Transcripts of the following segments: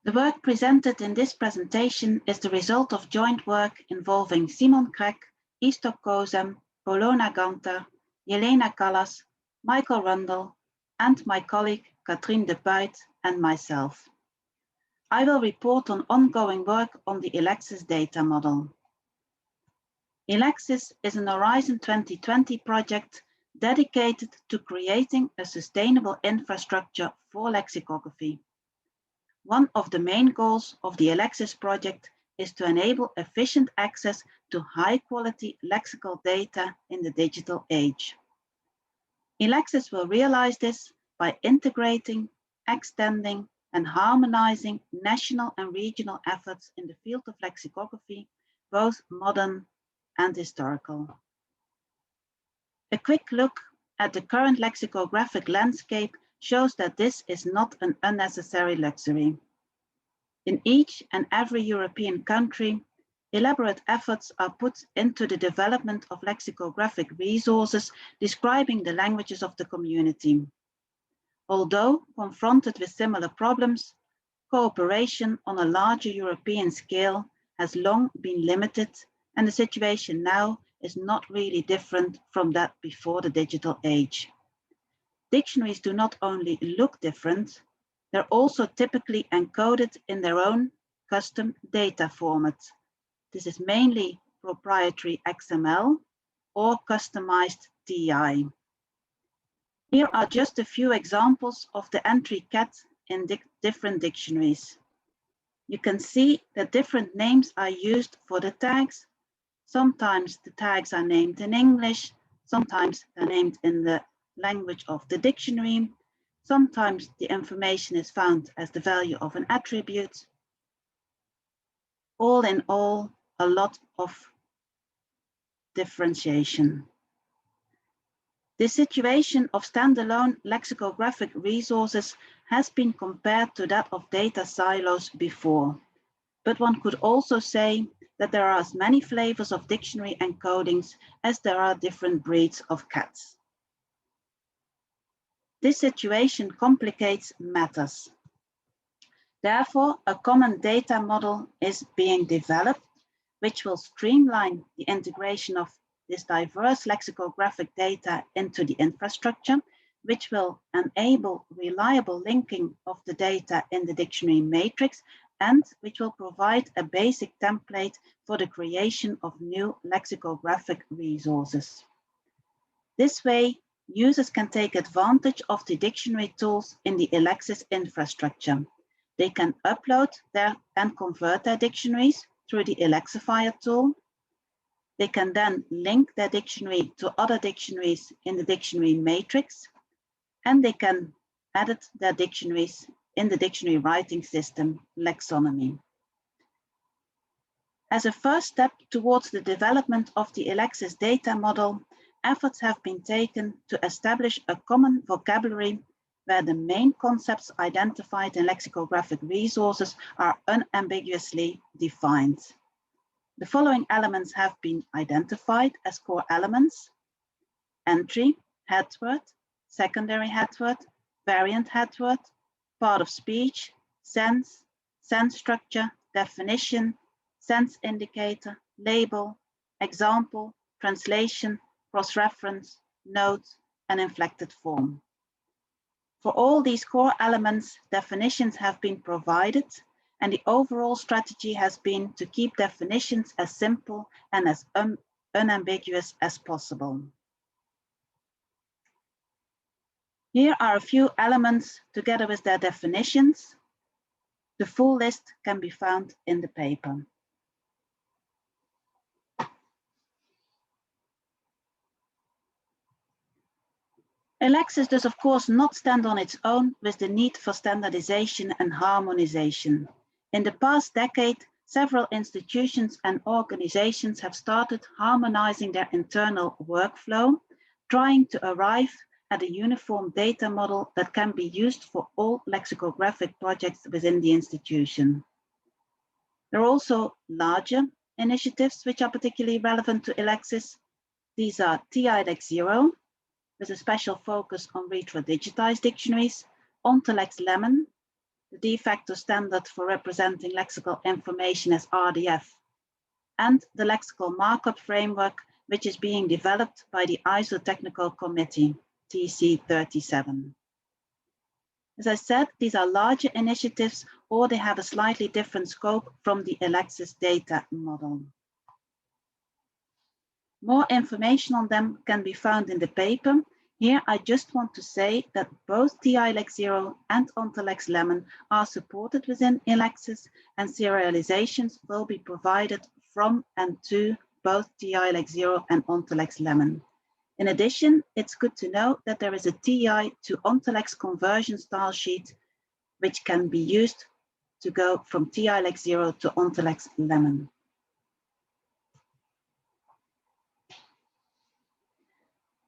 The work presented in this presentation is the result of joint work involving Simon Krek, Iztok Kosem, Polona Gantar, Jelena Kallas, Michael Rundell, and my colleague Katrien Depuydt and myself. I will report on ongoing work on the ELEXIS data model. ELEXIS is an Horizon 2020 project dedicated to creating a sustainable infrastructure for lexicography. One of the main goals of the ELEXIS project is to enable efficient access to high-quality lexical data in the digital age. ELEXIS will realize this by integrating, extending, and harmonizing national and regional efforts in the field of lexicography, both modern and historical. A quick look at the current lexicographic landscape shows that this is not an unnecessary luxury. In each and every European country, elaborate efforts are put into the development of lexicographic resources describing the languages of the community. Although confronted with similar problems, cooperation on a larger European scale has long been limited, and the situation now is not really different from that before the digital age. Dictionaries do not only look different, they're also typically encoded in their own custom data format. This is mainly proprietary XML or customized TI. Here are just a few examples of the entry cat in different dictionaries. You can see that different names are used for the tags. Sometimes the tags are named in English, sometimes they're named in the language of the dictionary. Sometimes the information is found as the value of an attribute. All in all, a lot of differentiation. The situation of standalone lexicographic resources has been compared to that of data silos before, but one could also say that there are as many flavors of dictionary encodings as there are different breeds of cats. This situation complicates matters. Therefore, a common data model is being developed, which will streamline the integration of this diverse lexicographic data into the infrastructure, which will enable reliable linking of the data in the dictionary matrix, and which will provide a basic template for the creation of new lexicographic resources. This way, users can take advantage of the dictionary tools in the ELEXIS infrastructure. They can upload and convert their dictionaries through the Alexifier tool. They can then link their dictionary to other dictionaries in the dictionary matrix, and they can edit their dictionaries in the dictionary writing system, Lexonomy. As a first step towards the development of the ELEXIS data model, efforts have been taken to establish a common vocabulary where the main concepts identified in lexicographic resources are unambiguously defined. The following elements have been identified as core elements: entry, headword, secondary headword, variant headword, part of speech, sense structure, definition, sense indicator, label, example, translation, cross-reference, note, and inflected form. For all these core elements, definitions have been provided, and the overall strategy has been to keep definitions as simple and as unambiguous as possible. Here are a few elements together with their definitions. The full list can be found in the paper. ELEXIS does of course not stand on its own with the need for standardization and harmonization. In the past decade, several institutions and organizations have started harmonizing their internal workflow, trying to arrive at a uniform data model that can be used for all lexicographic projects within the institution. There are also larger initiatives which are particularly relevant to ELEXIS. These are eLex 0, with a special focus on retro-digitized dictionaries, Ontelex Lemon, the de facto standard for representing lexical information as RDF, and the lexical markup framework, which is being developed by the ISO Technical Committee, TC37. As I said, these are larger initiatives, or they have a slightly different scope from the ELEXIS data model. More information on them can be found in the paper. Here, I just want to say that both TI-LEX 0 and OntoLex Lemon are supported within ELEXIS, and serializations will be provided from and to both TI-LEX 0 and OntoLex Lemon. In addition, it's good to know that there is a TI to OntoLex conversion style sheet, which can be used to go from TI-LEX 0 to OntoLex Lemon.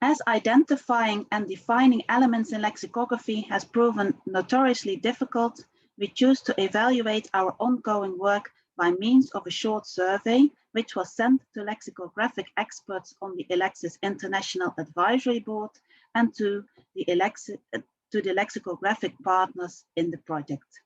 As identifying and defining elements in lexicography has proven notoriously difficult, we choose to evaluate our ongoing work by means of a short survey, which was sent to lexicographic experts on the ELEXIS International Advisory Board and to the lexicographic partners in the project.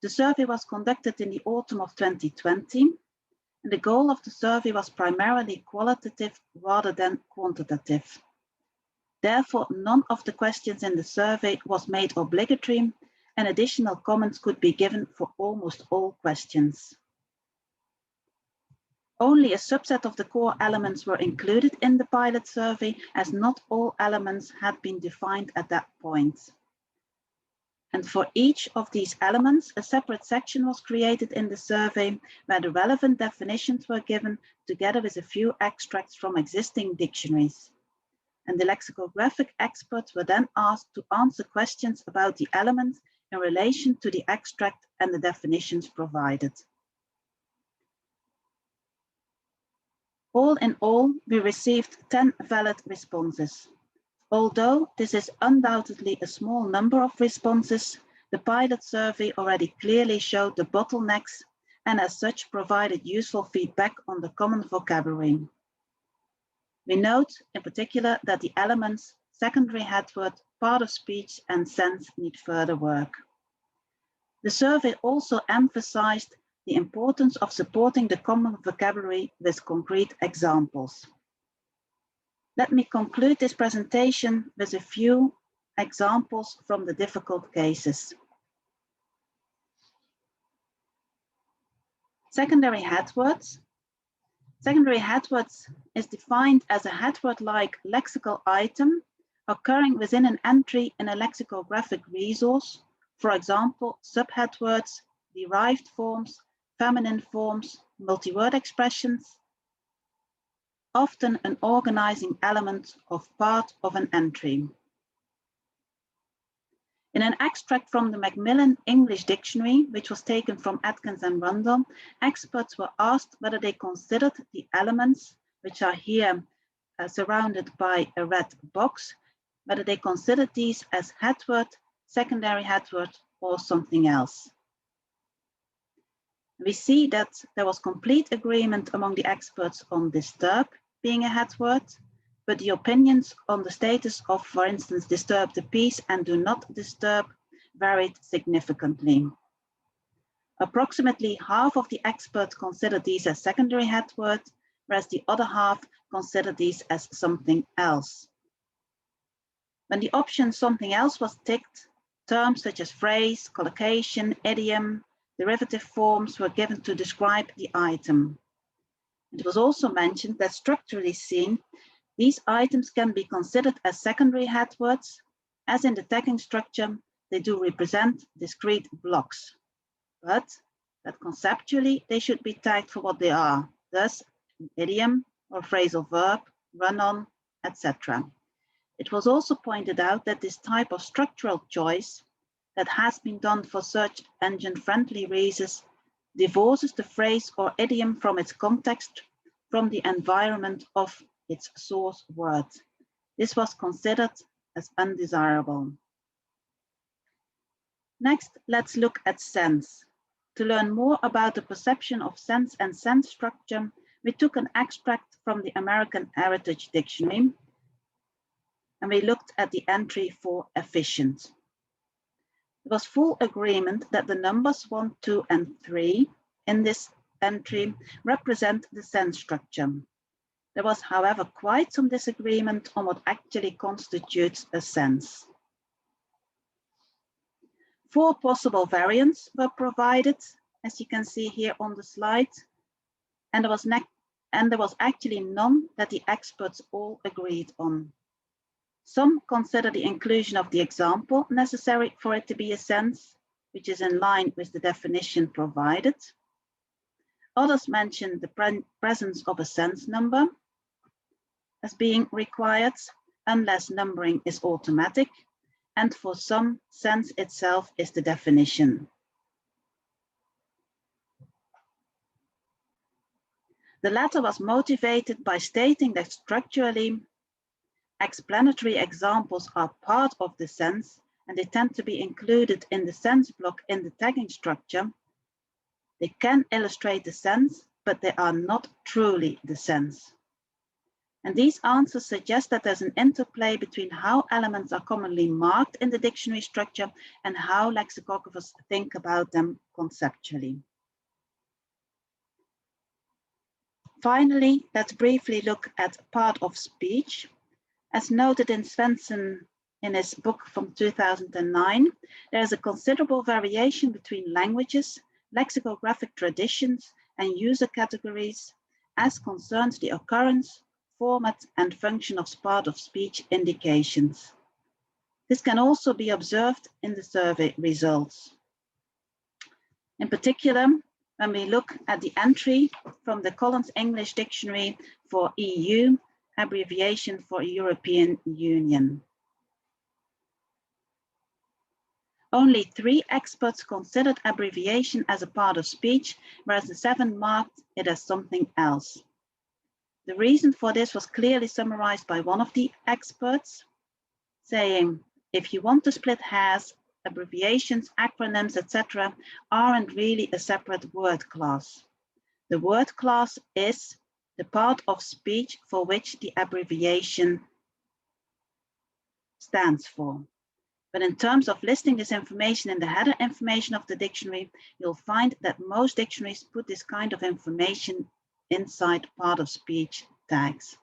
The survey was conducted in the autumn of 2020, and the goal of the survey was primarily qualitative rather than quantitative. Therefore, none of the questions in the survey was made obligatory, and additional comments could be given for almost all questions. Only a subset of the core elements were included in the pilot survey, as not all elements had been defined at that point. And for each of these elements, a separate section was created in the survey where the relevant definitions were given, together with a few extracts from existing dictionaries. And the lexicographic experts were then asked to answer questions about the elements in relation to the extract and the definitions provided. All in all, we received 10 valid responses. Although this is undoubtedly a small number of responses, the pilot survey already clearly showed the bottlenecks and as such provided useful feedback on the common vocabulary. We note in particular that the elements secondary headword, part of speech, and sense need further work. The survey also emphasized the importance of supporting the common vocabulary with concrete examples. Let me conclude this presentation with a few examples from the difficult cases. Secondary headwords. Secondary headwords is defined as a headword-like lexical item occurring within an entry in a lexicographic resource, for example, subheadwords, derived forms, feminine forms, multi-word expressions, often an organizing element of part of an entry. In an extract from the Macmillan English Dictionary, which was taken from Atkins and Rundell, experts were asked whether they considered the elements, which are here surrounded by a red box, whether they considered these as headword, secondary headword, or something else. We see that there was complete agreement among the experts on disturb being a headword, but the opinions on the status of, for instance, disturb the peace and do not disturb varied significantly. Approximately half of the experts consider these as secondary headwords, whereas the other half consider these as something else. When the option something else was ticked, terms such as phrase, collocation, idiom, derivative forms were given to describe the item. It was also mentioned that structurally seen, these items can be considered as secondary headwords, as in the tagging structure, they do represent discrete blocks, but that conceptually they should be tagged for what they are, thus an idiom or phrasal verb, run-on, etc. It was also pointed out that this type of structural choice that has been done for search engine-friendly reasons divorces the phrase or idiom from its context, from the environment of its source word. This was considered as undesirable. Next, let's look at sense. To learn more about the perception of sense and sense structure, we took an extract from the American Heritage Dictionary, and we looked at the entry for efficient. There was full agreement that the numbers 1, 2, and 3 in this entry represent the sense structure. There was, however, quite some disagreement on what actually constitutes a sense. 4 possible variants were provided, as you can see here on the slide, and there was actually none that the experts all agreed on. Some consider the inclusion of the example necessary for it to be a sense, which is in line with the definition provided. Others mention the presence of a sense number as being required, unless numbering is automatic, and for some, sense itself is the definition. The latter was motivated by stating that structurally, explanatory examples are part of the sense and they tend to be included in the sense block in the tagging structure. They can illustrate the sense, but they are not truly the sense. And these answers suggest that there's an interplay between how elements are commonly marked in the dictionary structure and how lexicographers think about them conceptually. Finally, let's briefly look at part of speech. As noted in Svensson in his book from 2009, there is a considerable variation between languages, lexicographic traditions, and user categories as concerns the occurrence, format, and function of part of speech indications. This can also be observed in the survey results. In particular, when we look at the entry from the Collins English Dictionary for EU, abbreviation for European Union. Only 3 experts considered abbreviation as a part of speech, whereas the 7 marked it as something else. The reason for this was clearly summarized by one of the experts, saying, if you want to split hairs, abbreviations, acronyms, etc. aren't really a separate word class. The word class is the part of speech for which the abbreviation stands for. But in terms of listing this information in the header information of the dictionary, you'll find that most dictionaries put this kind of information inside part of speech tags.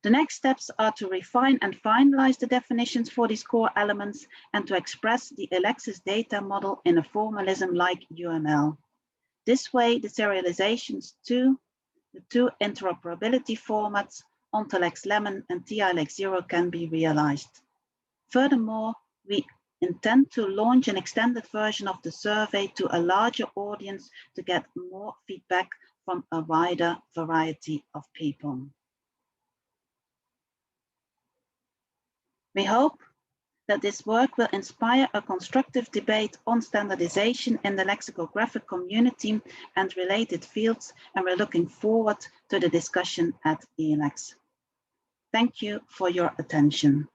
The next steps are to refine and finalize the definitions for these core elements and to express the ELEXIS data model in a formalism like UML. This way, the serializations to the 2 interoperability formats, OntoLex Lemon and TILEX 0 can be realized. Furthermore, we intend to launch an extended version of the survey to a larger audience to get more feedback from a wider variety of people. We hope that this work will inspire a constructive debate on standardization in the lexicographic community and related fields, and we're looking forward to the discussion at eLex. Thank you for your attention.